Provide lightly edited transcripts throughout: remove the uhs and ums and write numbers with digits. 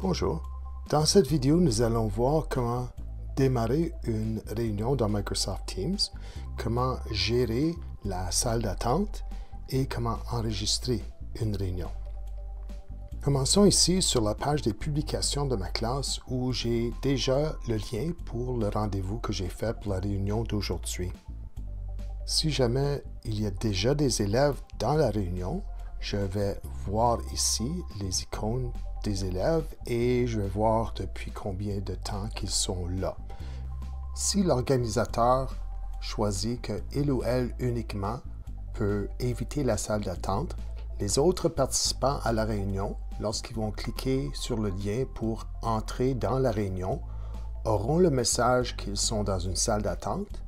Bonjour, dans cette vidéo nous allons voir comment démarrer une réunion dans Microsoft Teams, comment gérer la salle d'attente et comment enregistrer une réunion. Commençons ici sur la page des publications de ma classe où j'ai déjà le lien pour le rendez-vous que j'ai fait pour la réunion d'aujourd'hui. Si jamais il y a déjà des élèves dans la réunion, je vais voir ici les icônes des élèves et je vais voir depuis combien de temps qu'ils sont là. Si l'organisateur choisit que il ou elle uniquement peut éviter la salle d'attente, les autres participants à la réunion, lorsqu'ils vont cliquer sur le lien pour entrer dans la réunion, auront le message qu'ils sont dans une salle d'attente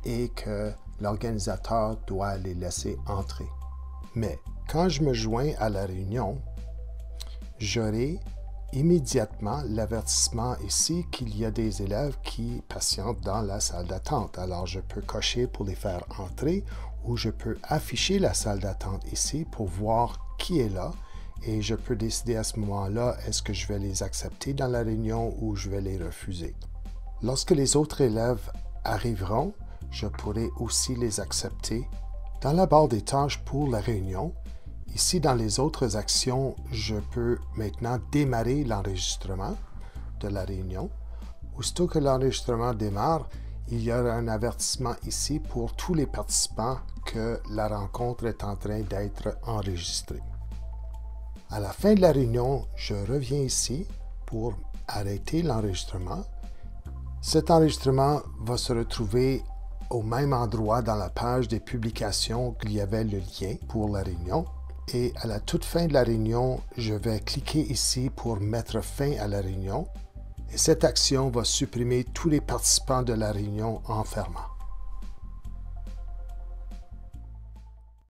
et que l'organisateur doit les laisser entrer. Mais quand je me joins à la réunion, j'aurai immédiatement l'avertissement ici qu'il y a des élèves qui patientent dans la salle d'attente. Alors, je peux cocher pour les faire entrer ou je peux afficher la salle d'attente ici pour voir qui est là et je peux décider à ce moment-là est-ce que je vais les accepter dans la réunion ou je vais les refuser. Lorsque les autres élèves arriveront, je pourrai aussi les accepter. Dans la barre des tâches pour la réunion, ici, dans les autres actions, je peux maintenant démarrer l'enregistrement de la réunion. Aussitôt que l'enregistrement démarre, il y aura un avertissement ici pour tous les participants que la rencontre est en train d'être enregistrée. À la fin de la réunion, je reviens ici pour arrêter l'enregistrement. Cet enregistrement va se retrouver au même endroit dans la page des publications qu'il y avait le lien pour la réunion. Et à la toute fin de la réunion, je vais cliquer ici pour mettre fin à la réunion. Et cette action va supprimer tous les participants de la réunion en fermant.